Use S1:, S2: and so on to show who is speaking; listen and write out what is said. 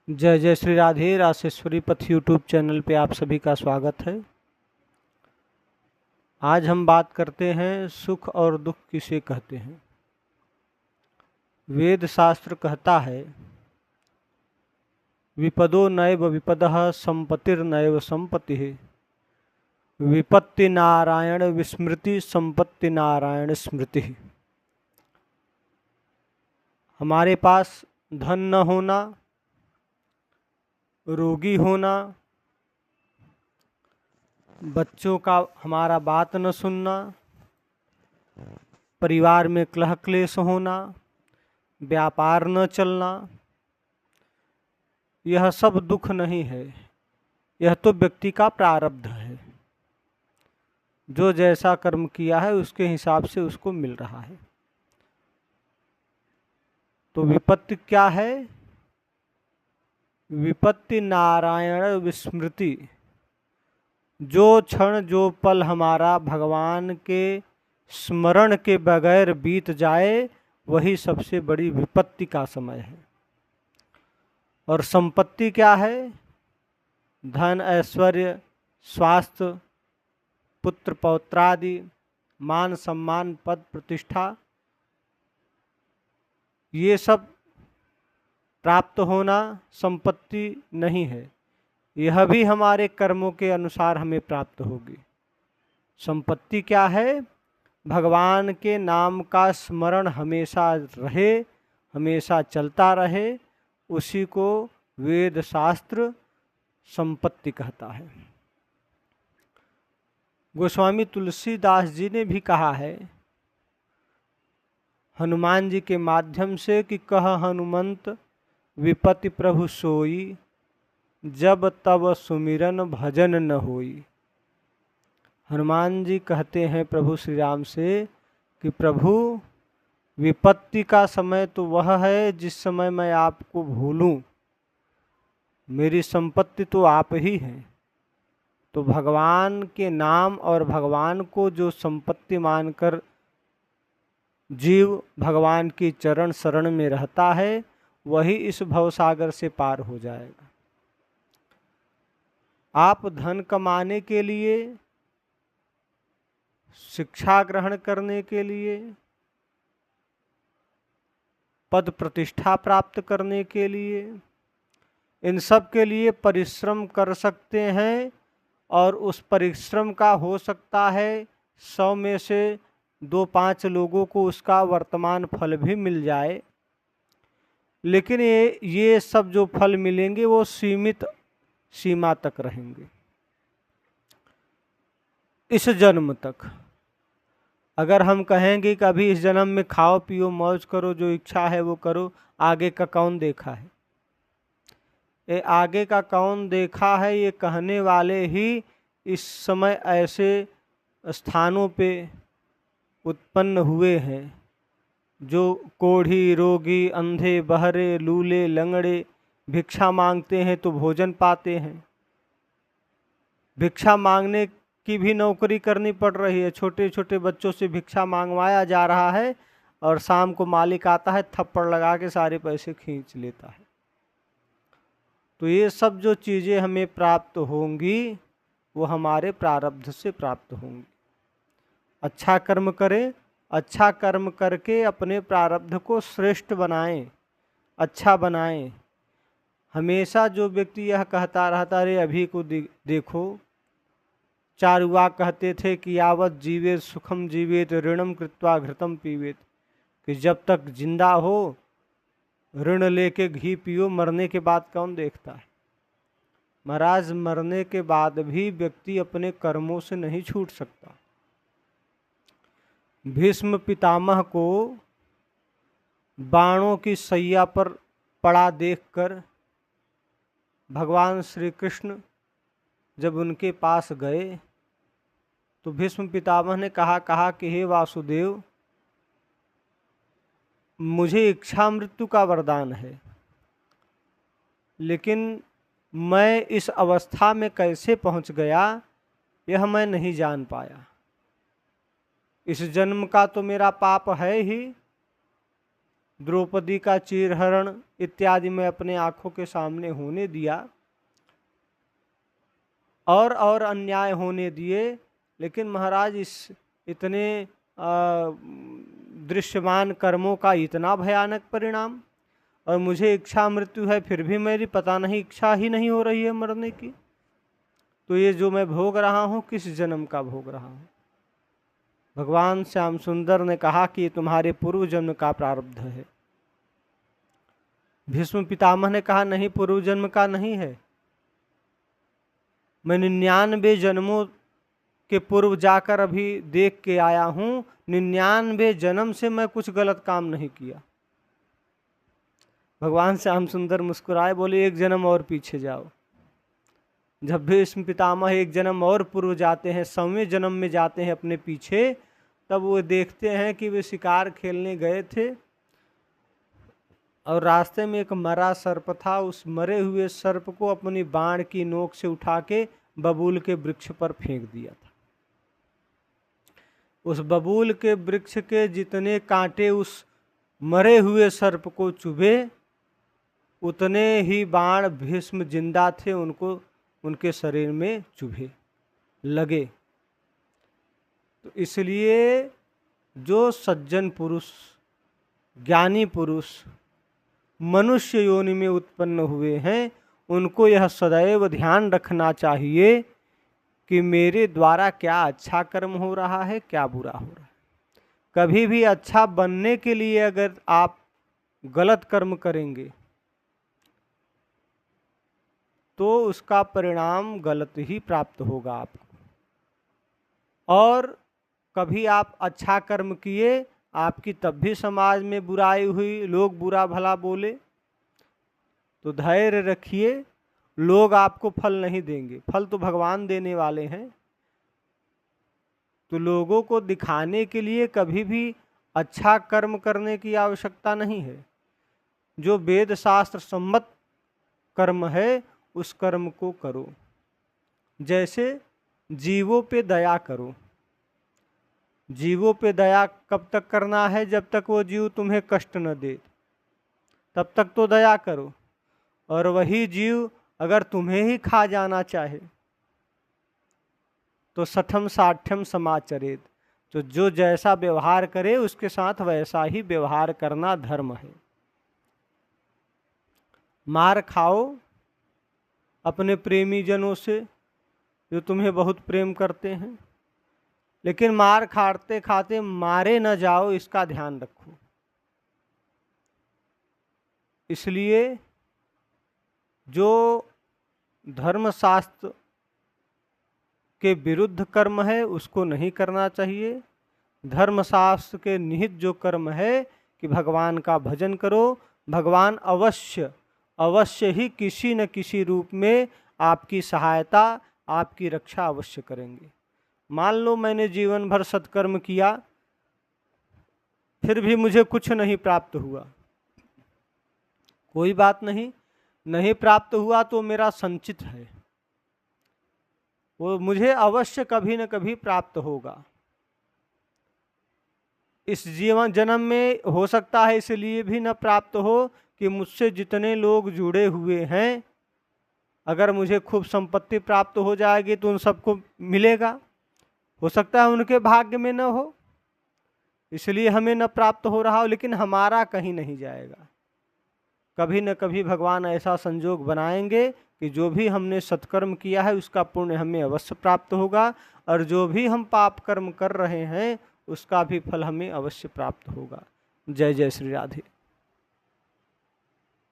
S1: जय जय श्री राधे रासेश्वरी पथ यूट्यूब चैनल पे आप सभी का स्वागत है। आज हम बात करते हैं सुख और दुख किसे कहते हैं। वेद शास्त्र कहता है विपदो नैव विपदः संपत्तिर्नैव संपत्तिः, विपत्ति नारायण विस्मृति संपत्ति नारायण स्मृति। हमारे पास धन न होना, रोगी होना, बच्चों का हमारा बात न सुनना, परिवार में कलह क्लेश होना, व्यापार न चलना, यह सब दुख नहीं है। यह तो व्यक्ति का प्रारब्ध है। जो जैसा कर्म किया है उसके हिसाब से उसको मिल रहा है। तो विपत्ति क्या है? विपत्ति नारायण विस्मृति। जो क्षण जो पल हमारा भगवान के स्मरण के बगैर बीत जाए वही सबसे बड़ी विपत्ति का समय है। और संपत्ति क्या है? धन, ऐश्वर्य, स्वास्थ्य, पुत्र पौत्रादि, मान सम्मान, पद प्रतिष्ठा, ये सब प्राप्त होना संपत्ति नहीं है। यह भी हमारे कर्मों के अनुसार हमें प्राप्त होगी। संपत्ति क्या है? भगवान के नाम का स्मरण हमेशा रहे, हमेशा चलता रहे, उसी को वेद शास्त्र संपत्ति कहता है। गोस्वामी तुलसीदास जी ने भी कहा है हनुमान जी के माध्यम से कि कह हनुमंत विपत्ति प्रभु सोई, जब तब सुमिरन भजन न होई। हनुमान जी कहते हैं प्रभु श्री राम से कि प्रभु विपत्ति का समय तो वह है जिस समय मैं आपको भूलूं। मेरी संपत्ति तो आप ही हैं। तो भगवान के नाम और भगवान को जो संपत्ति मानकर जीव भगवान की चरण शरण में रहता है वही इस भवसागर से पार हो जाएगा। आप धन कमाने के लिए, शिक्षा ग्रहण करने के लिए, पद प्रतिष्ठा प्राप्त करने के लिए, इन सब के लिए परिश्रम कर सकते हैं और उस परिश्रम का हो सकता है 100 में से 2-5 लोगों को उसका वर्तमान फल भी मिल जाए। लेकिन ये सब जो फल मिलेंगे वो सीमित सीमा तक रहेंगे, इस जन्म तक। अगर हम कहेंगे कि अभी इस जन्म में खाओ पियो मौज करो, जो इच्छा है वो करो, आगे का कौन देखा है? ये आगे का कौन देखा है, ये कहने वाले ही इस समय ऐसे स्थानों पे उत्पन्न हुए हैं जो कोढ़ी, रोगी, अंधे, बहरे, लूले, लंगड़े भिक्षा मांगते हैं तो भोजन पाते हैं। भिक्षा मांगने की भी नौकरी करनी पड़ रही है। छोटे छोटे बच्चों से भिक्षा मांगवाया जा रहा है और शाम को मालिक आता है, थप्पड़ लगा के सारे पैसे खींच लेता है। तो ये सब जो चीज़ें हमें प्राप्त होंगी वो हमारे प्रारब्ध से प्राप्त होंगी। अच्छा कर्म करें, अच्छा कर्म करके अपने प्रारब्ध को श्रेष्ठ बनाएं, अच्छा बनाएं। हमेशा जो व्यक्ति यह कहता रहता रे अभी को देखो, चारुवाक कहते थे कि यावत जीवेत सुखम जीवेत ऋणम कृत्वा घृतम पीवेत, कि जब तक जिंदा हो ऋण लेके घी पियो, मरने के बाद कौन देखता है? महाराज, मरने के बाद भी व्यक्ति अपने कर्मों से नहीं छूट सकता। भीष्म पितामह को बाणों की सैया पर पड़ा देखकर भगवान श्री कृष्ण जब उनके पास गए तो भीष्म पितामह ने कहा कि हे वासुदेव, मुझे इच्छा मृत्यु का वरदान है, लेकिन मैं इस अवस्था में कैसे पहुंच गया यह मैं नहीं जान पाया। इस जन्म का तो मेरा पाप है ही, द्रौपदी का चीरहरण इत्यादि मैं अपने आँखों के सामने होने दिया और अन्याय होने दिए, लेकिन महाराज इस इतने दृश्यमान कर्मों का इतना भयानक परिणाम, और मुझे इच्छा मृत्यु है फिर भी मेरी पता नहीं इच्छा ही नहीं हो रही है मरने की। तो ये जो मैं भोग रहा हूँ किस जन्म का भोग रहा हूँ। भगवान श्याम सुंदर ने कहा कि ये तुम्हारे पूर्व जन्म का प्रारब्ध है। भीष्म पितामह ने कहा नहीं, पूर्व जन्म का नहीं है, मैं 99 जन्मों के पूर्व जाकर अभी देख के आया हूँ, 99 जन्म से मैं कुछ गलत काम नहीं किया। भगवान श्याम सुंदर मुस्कुराए, बोले एक जन्म और पीछे जाओ। जब भीष्म पितामह एक जन्म और पूर्व जाते हैं, 100वें जन्म में जाते हैं अपने पीछे, तब वो देखते हैं कि वे शिकार खेलने गए थे और रास्ते में एक मरा सर्प था। उस मरे हुए सर्प को अपनी बाण की नोक से उठा के बबूल के वृक्ष पर फेंक दिया था। उस बबूल के वृक्ष के जितने कांटे उस मरे हुए सर्प को चुभे, उतने ही बाण भीष्म जिंदा थे उनको उनके शरीर में चुभे लगे। तो इसलिए जो सज्जन पुरुष, ज्ञानी पुरुष मनुष्य योनि में उत्पन्न हुए हैं, उनको यह सदैव ध्यान रखना चाहिए कि मेरे द्वारा क्या अच्छा कर्म हो रहा है, क्या बुरा हो रहा है। कभी भी अच्छा बनने के लिए अगर आप गलत कर्म करेंगे तो उसका परिणाम गलत ही प्राप्त होगा आपको। और कभी आप अच्छा कर्म किए, आपकी तब भी समाज में बुराई हुई, लोग बुरा भला बोले, तो धैर्य रखिए, लोग आपको फल नहीं देंगे, फल तो भगवान देने वाले हैं। तो लोगों को दिखाने के लिए कभी भी अच्छा कर्म करने की आवश्यकता नहीं है। जो वेद शास्त्र सम्मत कर्म है उस कर्म को करो। जैसे जीवों पे दया करो। जीवों पे दया कब तक करना है? जब तक वो जीव तुम्हें कष्ट न दे, तब तक तो दया करो। और वही जीव अगर तुम्हें ही खा जाना चाहे तो सठम साठ्यम समाचरेत, तो जो जैसा व्यवहार करे उसके साथ वैसा ही व्यवहार करना धर्म है। मार खाओ अपने प्रेमी जनों से जो तुम्हें बहुत प्रेम करते हैं, लेकिन मार खाते खाते मारे न जाओ, इसका ध्यान रखो। इसलिए जो धर्मशास्त्र के विरुद्ध कर्म है उसको नहीं करना चाहिए। धर्मशास्त्र के निहित जो कर्म है कि भगवान का भजन करो, भगवान अवश्य अवश्य ही किसी न किसी रूप में आपकी सहायता, आपकी रक्षा अवश्य करेंगे। मान लो मैंने जीवन भर सत्कर्म किया, फिर भी मुझे कुछ नहीं प्राप्त हुआ, कोई बात नहीं, नहीं प्राप्त हुआ तो मेरा संचित है, वो मुझे अवश्य कभी न कभी प्राप्त होगा। इस जीवन जन्म में हो सकता है इसलिए भी न प्राप्त हो कि मुझसे जितने लोग जुड़े हुए हैं, अगर मुझे खूब संपत्ति प्राप्त हो जाएगी तो उन सबको मिलेगा, हो सकता है उनके भाग्य में न हो, इसलिए हमें न प्राप्त हो रहा हो, लेकिन हमारा कहीं नहीं जाएगा। कभी न कभी भगवान ऐसा संजोग बनाएंगे कि जो भी हमने सत्कर्म किया है उसका पुण्य हमें अवश्य प्राप्त होगा, और जो भी हम पाप कर्म कर रहे हैं उसका भी फल हमें अवश्य प्राप्त होगा। जय जय श्री राधे।